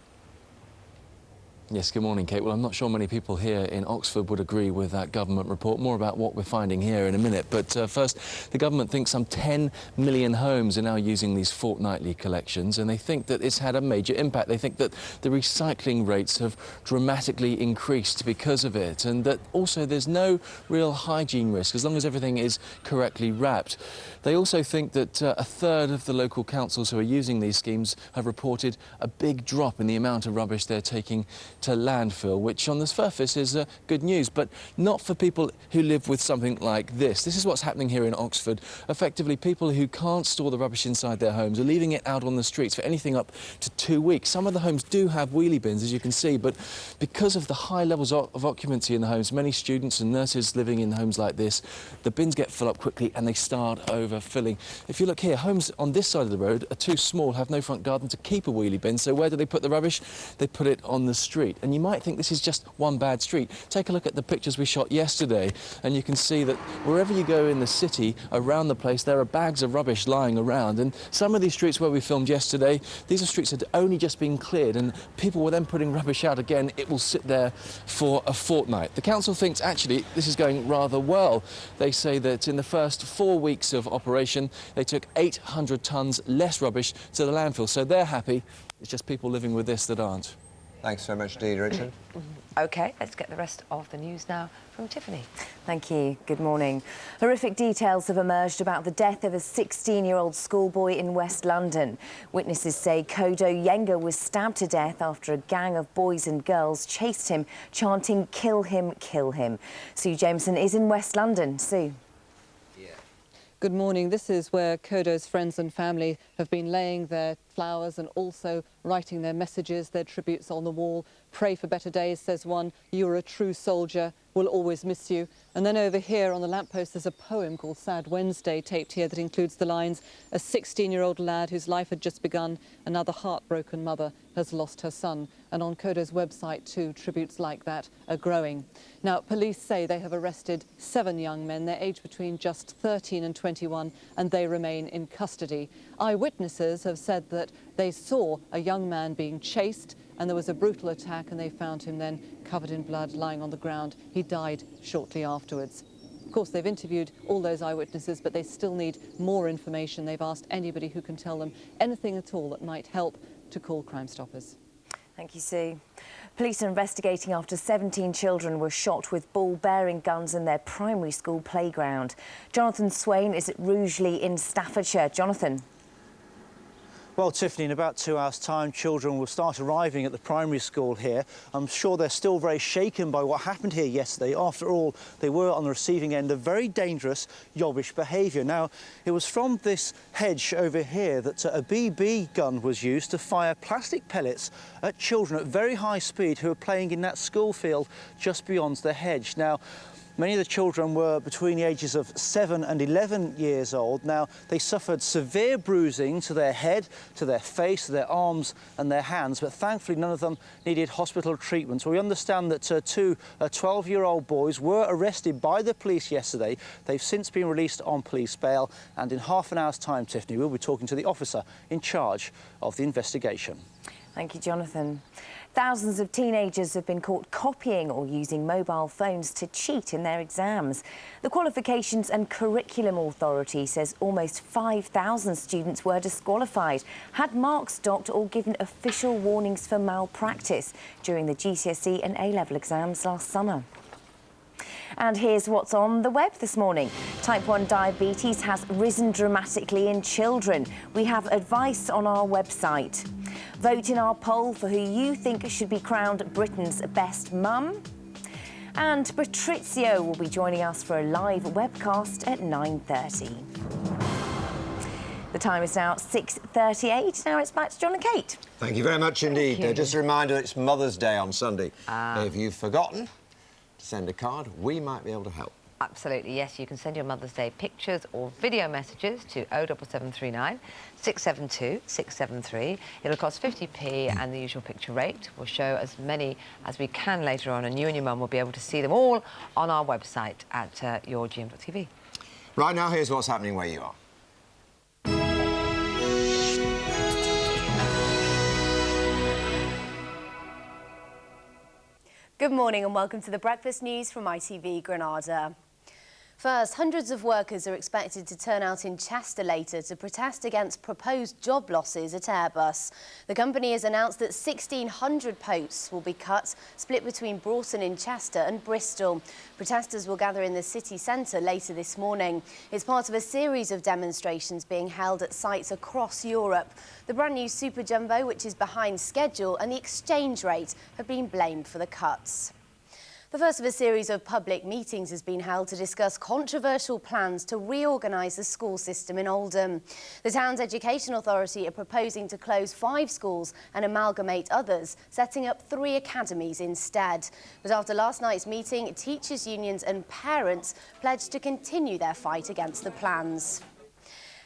Yes, good morning, Kate. Well, I'm not sure many people here in Oxford would agree with that government report. More about what we're finding here in a minute. But first, the government thinks some 10 million homes are now using these fortnightly collections, and they think that it's had a major impact. They think that the recycling rates have dramatically increased because of it, and that also there's no real hygiene risk as long as everything is correctly wrapped. They also think that a third of the local councils who are using these schemes have reported a big drop in the amount of rubbish they're taking to landfill, which on the surface is good news, but not for people who live with something like this. This is what's happening here in Oxford. Effectively, people who can't store the rubbish inside their homes are leaving it out on the streets for anything up to 2 weeks. Some of the homes do have wheelie bins, as you can see, but because of the high levels of occupancy in the homes, many students and nurses living in homes like this, the bins get full up quickly and they start overfilling. If you look here, homes on this side of the road are too small, have no front garden to keep a wheelie bin, so where do they put the rubbish? They put it on the street. And you might think this is just one bad street. Take a look at the pictures we shot yesterday, and you can see that wherever you go in the city, around the place, there are bags of rubbish lying around. And some of these streets where we filmed yesterday, these are streets that had only just been cleared, and people were then putting rubbish out again. It will sit there for a fortnight. The council thinks, actually, this is going rather well. They say that in the first 4 weeks of operation, they took 800 tonnes less rubbish to the landfill. So they're happy. It's just people living with this that aren't. Thanks very much indeed, Richard. OK, let's get the rest of the news now from Tiffany. Thank you. Good morning. Horrific details have emerged about the death of a 16-year-old schoolboy in West London. Witnesses say Kodo Yenga was stabbed to death after a gang of boys and girls chased him, chanting, "Kill him, kill him." Sue Jameson is in West London. Sue. Good morning. This is where Kodo's friends and family have been laying their flowers and also writing their messages, their tributes on the wall. "Pray for better days," says one. "You're a true soldier. We'll always miss you." And then over here on the lamppost there's a poem called Sad Wednesday taped here that includes the lines, "A 16-year-old lad whose life had just begun, another heartbroken mother has lost her son." And on Kodo's website too, tributes like that are growing. Now, police say they have arrested 7 young men. They're aged between just 13 and 21, and they remain in custody. Eyewitnesses have said that they saw a young man being chased, and there was a brutal attack, and they found him then covered in blood lying on the ground. He died shortly afterwards. Of course, they've interviewed all those eyewitnesses, but they still need more information. They've asked anybody who can tell them anything at all that might help to call Crime Stoppers. Thank you, Sue. Police are investigating after 17 children were shot with ball-bearing guns in their primary school playground. Jonathan Swain is at Rugeley in Staffordshire. Jonathan. Well, Tiffany, in about 2 hours' time, children will start arriving at the primary school here. I'm sure they're still very shaken by what happened here yesterday. After all, they were on the receiving end of very dangerous, yobbish behaviour. Now, it was from this hedge over here that a BB gun was used to fire plastic pellets at children at very high speed who were playing in that school field just beyond the hedge. Now, many of the children were between the ages of 7 and 11 years old. Now, they suffered severe bruising to their head, to their face, to their arms and their hands, but thankfully none of them needed hospital treatment. So we understand that 2 12-year-old boys were arrested by the police yesterday. They've since been released on police bail, and in half an hour's time, Tiffany, we'll be talking to the officer in charge of the investigation. Thank you, Jonathan. Thousands of teenagers have been caught copying or using mobile phones to cheat in their exams. The Qualifications and Curriculum Authority says almost 5,000 students were disqualified, had marks docked or given official warnings for malpractice during the GCSE and A-level exams last summer. And here's what's on the web this morning. Type 1 diabetes has risen dramatically in children. We have advice on our website. Vote in our poll for who you think should be crowned Britain's best mum. And Patrizio will be joining us for a live webcast at 9:30. The time is now 6:38. Now it's back to John and Kate. Thank you very much indeed. you. Just a reminder, it's Mother's Day on Sunday. If you've forgotten to send a card, we might be able to help. Absolutely, yes. You can send your Mother's Day pictures or video messages to 07739 672 673. It'll cost 50p and the usual picture rate. We'll show as many as we can later on, and you and your mum will be able to see them all on our website at your GM.TV. Right now, here's what's happening where you are. Good morning and welcome to the Breakfast News from ITV Granada. First, hundreds of workers are expected to turn out in Chester later to protest against proposed job losses at Airbus. The company has announced that 1,600 posts will be cut, split between Broughton in Chester and Bristol. Protesters will gather in the city centre later this morning. It's part of a series of demonstrations being held at sites across Europe. The brand new Super Jumbo, which is behind schedule, and the exchange rate have been blamed for the cuts. The first of a series of public meetings has been held to discuss controversial plans to reorganise the school system in Oldham. The town's education authority are proposing to close 5 schools and amalgamate others, setting up 3 academies instead. But after last night's meeting, teachers' unions and parents pledged to continue their fight against the plans.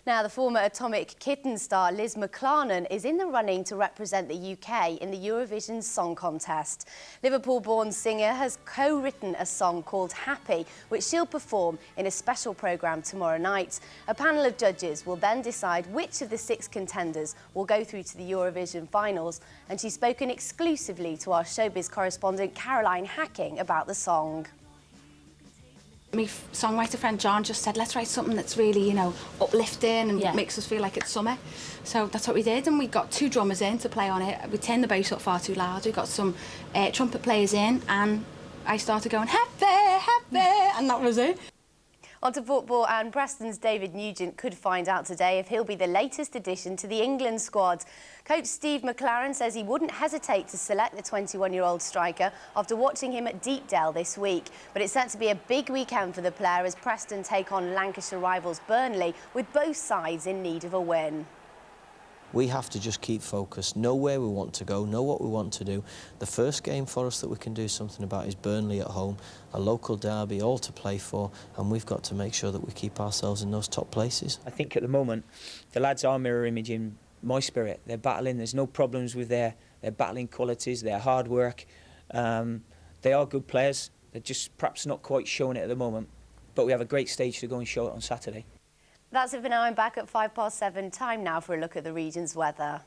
Now, the former Atomic Kitten star Liz McLaren is in the running to represent the UK in the Eurovision Song Contest. Liverpool-born singer has co-written a song called Happy, which she'll perform in a special programme tomorrow night. A panel of judges will then decide which of the 6 contenders will go through to the Eurovision finals, and she's spoken exclusively to our showbiz correspondent Caroline Hacking about the song. My songwriter friend John just said, let's write something that's really, you know, uplifting and makes us feel like it's summer. So that's what we did, and we got 2 drummers in to play on it. We turned the bass up far too loud. We got some trumpet players in, and I started going, happy, happy, and that was it. On to football, and Preston's David Nugent could find out today if he'll be the latest addition to the England squad. Coach Steve McLaren says he wouldn't hesitate to select the 21-year-old striker after watching him at Deepdale this week. But it's set to be a big weekend for the player as Preston take on Lancashire rivals Burnley, with both sides in need of a win. We have to just keep focused, know where we want to go, know what we want to do. The first game for us that we can do something about is Burnley at home, a local derby, all to play for, and we've got to make sure that we keep ourselves in those top places. I think at the moment, the lads are mirror imaging my spirit. They're battling, there's no problems with their battling qualities, their hard work. They are good players, they're just perhaps not quite showing it at the moment, but we have a great stage to go and show it on Saturday. That's it for now. I'm back at 7:05. Time now for a look at the region's weather.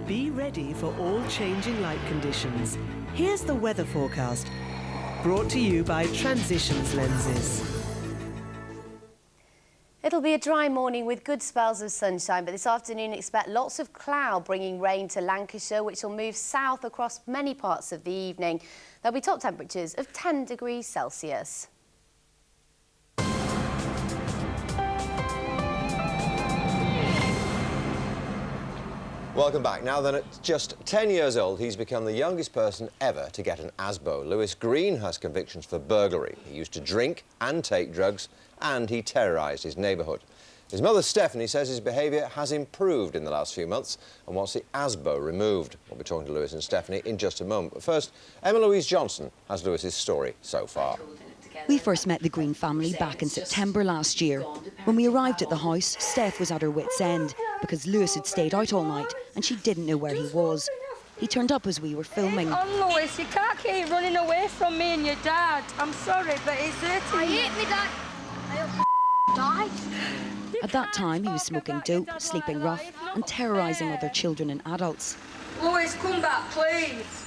Be ready for all changing light conditions. Here's the weather forecast, brought to you by Transitions Lenses. It'll be a dry morning with good spells of sunshine, but this afternoon expect lots of cloud bringing rain to Lancashire, which will move south across many parts of the evening. There'll be top temperatures of 10 degrees Celsius. Welcome back. Now then, at just 10 years old, he's become the youngest person ever to get an ASBO. Lewis Green has convictions for burglary. He used to drink and take drugs, and he terrorised his neighbourhood. His mother, Stephanie, says his behaviour has improved in the last few months and wants the ASBO removed. We'll be talking to Lewis and Stephanie in just a moment. But first, Emma Louise Johnson has Lewis's story so far. We first met the Green family back in September last year. When we arrived at the house, Steph was at her wit's end because Lewis had stayed out all night and she didn't know where he was. He turned up as we were filming. Oh, Lewis, you can't keep running away from me and your dad. I'm sorry, but it's hurting. I hate me, Dad. I died. At that time, he was smoking dope, sleeping rough and terrorising other children and adults. Lewis, come back, please.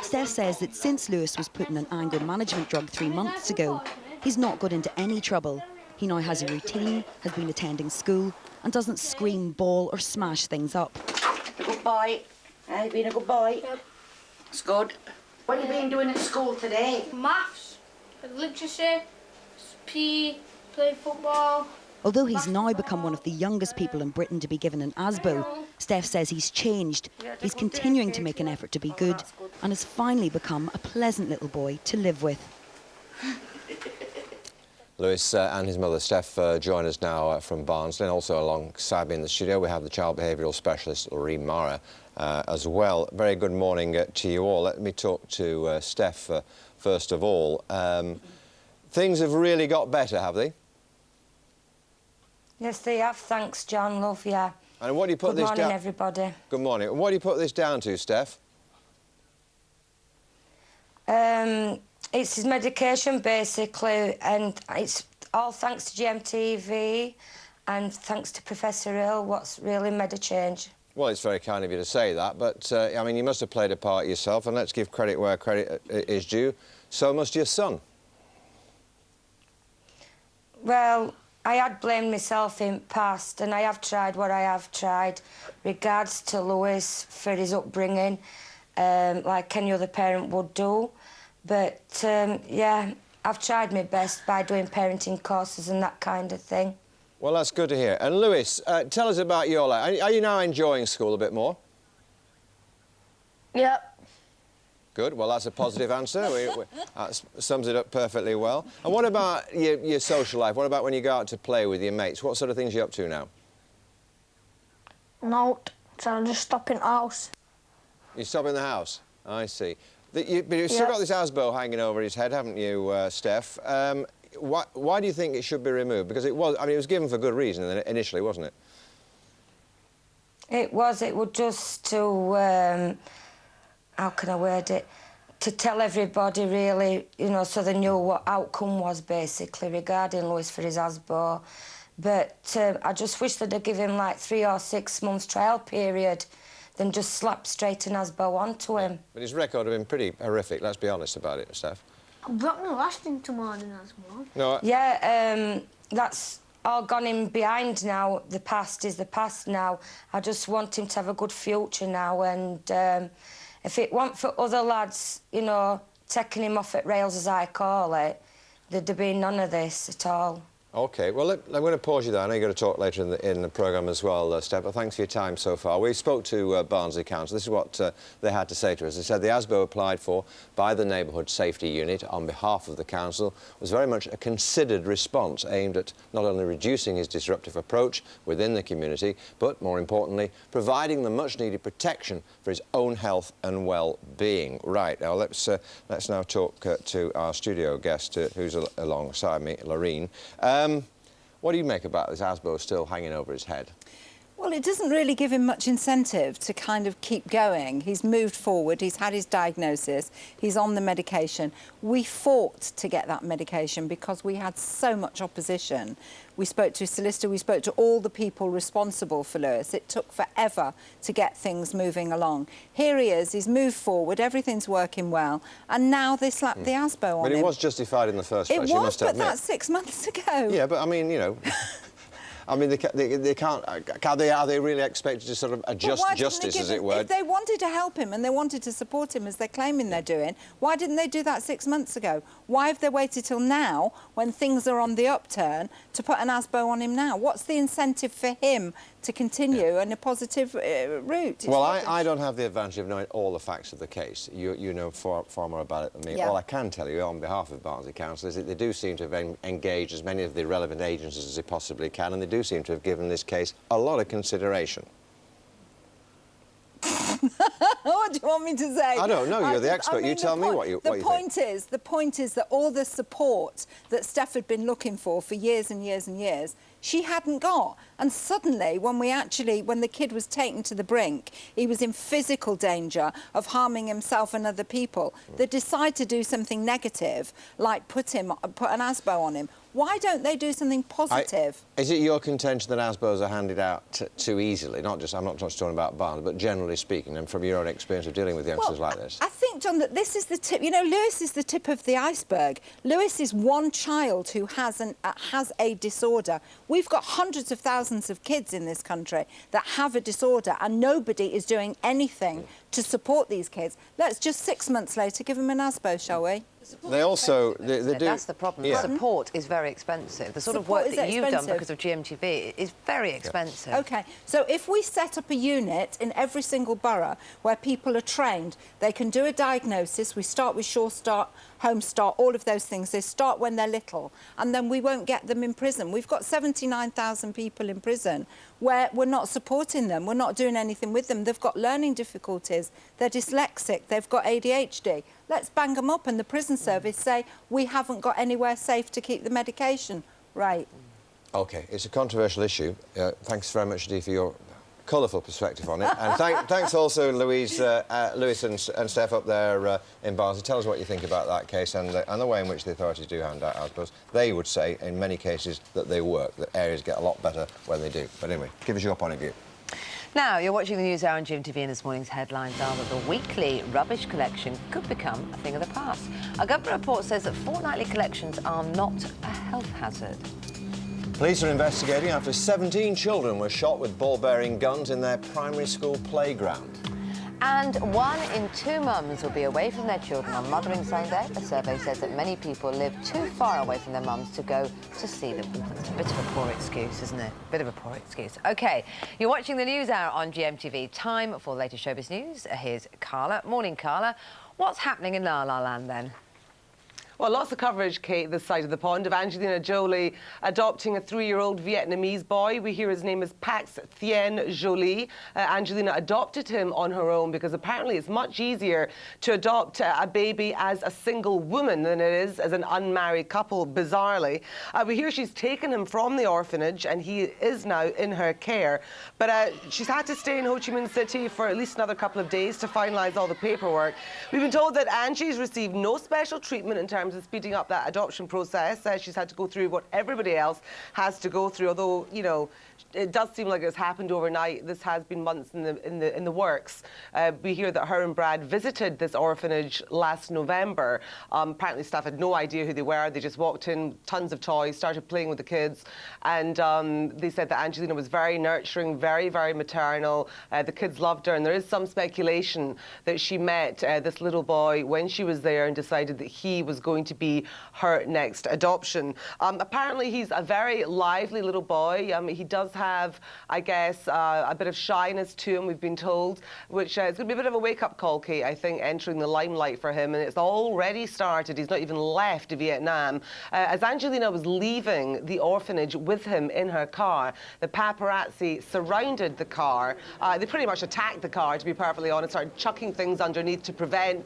Steph says that since Lewis was put in an anger management drug 3 months ago, he's not got into any trouble. He now has a routine, has been attending school and doesn't scream, bawl or smash things up. A good boy. You've been a good boy. Yep. It's good. What have you been doing at school today? Maths, literature, PE, play football. Although he's now become one of the youngest people in Britain to be given an ASBO, Steph says he's changed. He's continuing to make an effort to be good and has finally become a pleasant little boy to live with. Lewis and his mother, Steph, join us now from Barnsley. And also alongside me in the studio, we have the child behavioural specialist, Loreen Mara, as well. Very good morning to you all. Let me talk to Steph first of all. Things have really got better, have they? Yes, they have. Thanks, John. Love, yeah. And what do you put this down? Good morning, everybody. Good morning. And what do you put this down to, Steph? It's his medication, basically, and it's all thanks to GMTV and thanks to Professor Hill, what's really made a change. Well, it's very kind of you to say that, but, I mean, you must have played a part yourself, and let's give credit where credit is due. So must your son. Well, I had blamed myself in the past, and I have tried what I have tried, regards to Lewis for his upbringing, like any other parent would do. But, yeah, I've tried my best by doing parenting courses and that kind of thing. Well, that's good to hear. And Lewis, tell us about your life. Are you now enjoying school a bit more? Yep. Good. Well, that's a positive answer. That sums it up perfectly well. And what about your social life? What about when you go out to play with your mates? What sort of things are you up to now? No, so I'll just stop in the house. You stop in the house? I see. But you've still got this ASBO hanging over his head, haven't you, Steph? Why do you think it should be removed? Because it was, I mean, it was given for good reason initially, wasn't it? It was just to, how can I word it? To tell everybody, really, you know, so they knew what outcome was, basically, regarding Lewis for his ASBO. But I just wish they'd have given him, like, 3 or 6 months trial period than just slap straight an ASBO onto him. But his record had been pretty horrific, let's be honest about it, Steph. I brought my last thing tomorrow as well. No, Yeah, that's all gone in behind now. The past is the past now. I just want him to have a good future now, and if it weren't for other lads, you know, taking him off at rails, as I call it, there'd have been none of this at all. OK, well, I'm going to pause you there. I know you're going to talk later in the programme as well, Steph, but thanks for your time so far. We spoke to Barnsley Council. This is what they had to say to us. They said the ASBO applied for by the Neighbourhood Safety Unit on behalf of the council was very much a considered response aimed at not only reducing his disruptive approach within the community, but, more importantly, providing the much-needed protection for his own health and well-being. Right, now let's now talk to our studio guest who's alongside me, Loreen. What do you make about this ASBO still hanging over his head? Well, it doesn't really give him much incentive to kind of keep going. He's moved forward, he's had his diagnosis, he's on the medication. We fought to get that medication because we had so much opposition. We spoke to his solicitor, we spoke to all the people responsible for Lewis. It took forever to get things moving along. Here he is, he's moved forward, everything's working well, and now they slapped the ASBO on him. But it was justified in the first place, you must admit. It was, but that's 6 months ago. Yeah, but I mean, you know... I mean, they can't... Are they really expected to sort of adjust justice, as it were? If they wanted to help him and they wanted to support him, as they're claiming they're doing, why didn't they do that 6 months ago? Why have they waited till now, when things are on the upturn, to put an ASBO on him now? What's the incentive for him to continue in a positive route? Well, I don't have the advantage of knowing all the facts of the case. You know far more about it than me. Yeah. All I can tell you on behalf of Barnsley Council is that they do seem to have engaged as many of the relevant agencies as they possibly can, and they do seem to have given this case a lot of consideration. What do you want me to say? I don't know. You're the expert. You tell me what you think. The point is that all the support that Steph had been looking for years and years and years, she hadn't got. And suddenly, when the kid was taken to the brink, he was in physical danger of harming himself and other people. They decide to do something negative, like put an ASBO on him. Why don't they do something positive? Is it your contention that ASBOs are handed out too easily? I'm not just talking about Barnes, but generally speaking, and from your own experience of dealing with youngsters like this. I think, John, that this is the tip. You know, Lewis is the tip of the iceberg. Lewis is one child who has a disorder. We've got hundreds of thousands of kids in this country that have a disorder, and nobody is doing anything to support these kids. Let's just 6 months later give them an ASBO, shall we? They also... They do, that's the problem. Yeah. The support is very expensive. The sort of work that you've done because of GMTV is very expensive. OK, so if we set up a unit in every single borough where people are trained, they can do a diagnosis. We start with Sure Start, Home Start, all of those things. They start when they're little, and then we won't get them in prison. We've got 79,000 people in prison where we're not supporting them. We're not doing anything with them. They've got learning difficulties. They're dyslexic. They've got ADHD. Let's bang them up, and the prison service say, we haven't got anywhere safe to keep the medication. Right. OK, it's a controversial issue. Thanks very much, Dee, for your colourful perspective on it. And thanks also, Lewis and Steph up there in Barnsley. Tell us what you think about that case and the way in which the authorities do hand out ASBOs. They would say, in many cases, that they work, that areas get a lot better when they do. But anyway, give us your point of view. Now, you're watching the News Hour on GMTV, and this morning's headlines are that the weekly rubbish collection could become a thing of the past. A government report says that fortnightly collections are not a health hazard. Police are investigating after 17 children were shot with ball-bearing guns in their primary school playground. And 1 in 2 mums will be away from their children on Mothering Sunday. A survey says that many people live too far away from their mums to go to see them. It's a bit of a poor excuse, isn't it? Bit of a poor excuse. OK, you're watching the News Hour on GMTV. Time for the latest showbiz news. Here's Carla. Morning, Carla. What's happening in La La Land, then? Well, lots of coverage, Kate, this side of the pond, of Angelina Jolie adopting a 3-year-old Vietnamese boy. We hear his name is Pax Thien Jolie. Angelina adopted him on her own because apparently it's much easier to adopt a baby as a single woman than it is as an unmarried couple, bizarrely. We hear she's taken him from the orphanage and he is now in her care. But she's had to stay in Ho Chi Minh City for at least another couple of days to finalise all the paperwork. We've been told that Angie's received no special treatment in terms of speeding up that adoption process. She's had to go through what everybody else has to go through, although, you know, it does seem like it's happened overnight. This has been months in the works. We hear that her and Brad visited this orphanage last November. Apparently staff had no idea who they were. They just walked in, tons of toys, started playing with the kids, and they said that Angelina was very nurturing, very, very maternal. The kids loved her, and there is some speculation that she met this little boy when she was there and decided that he was going to be her next adoption. Apparently he's a very lively little boy. He does have, I guess, a bit of shyness to him, we've been told, which is going to be a bit of a wake-up call, Kate, I think, entering the limelight for him, and it's already started. He's not even left Vietnam. As Angelina was leaving the orphanage with him in her car, the paparazzi surrounded the car. They pretty much attacked the car, to be perfectly honest, started chucking things underneath to prevent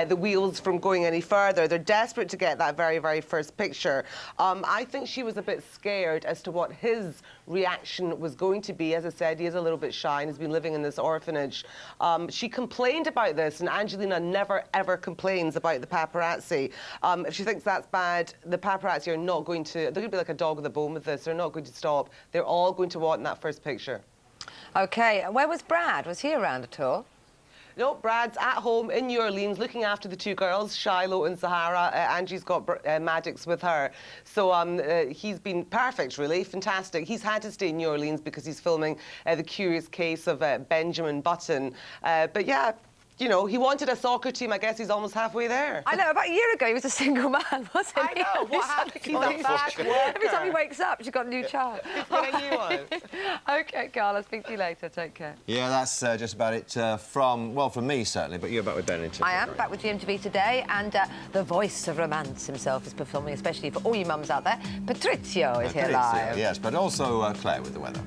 the wheels from going any further. They're desperate to get that very, very first picture. I think she was a bit scared as to what his reaction was going to be. As I said, he is a little bit shy and has been living in this orphanage. She complained about this, and Angelina never, ever complains about the paparazzi. If she thinks that's bad, the paparazzi are not going to, they're going to be like a dog with a bone with this. They're not going to stop. They're all going to want that first picture. OK, where was Brad? Was he around at all? No, Brad's at home in New Orleans looking after the 2 girls, Shiloh and Sahara. Angie's got Maddox with her. So he's been perfect, really, fantastic. He's had to stay in New Orleans because he's filming The Curious Case of Benjamin Button. But yeah, you know, he wanted a soccer team. I guess he's almost halfway there. I know, about a year ago he was a single man, wasn't he? I know, what happened? He's a fast worker. Every time he wakes up, she's got a new child. Get a new one. OK, Carl, I'll speak to you later. Take care. Yeah, that's just about it from me, certainly, but you're back with Ben. I am back with GMTV today, and the voice of romance himself is performing, especially for all you mums out there. Patrizio is here live. Yes, but also Claire with the weather.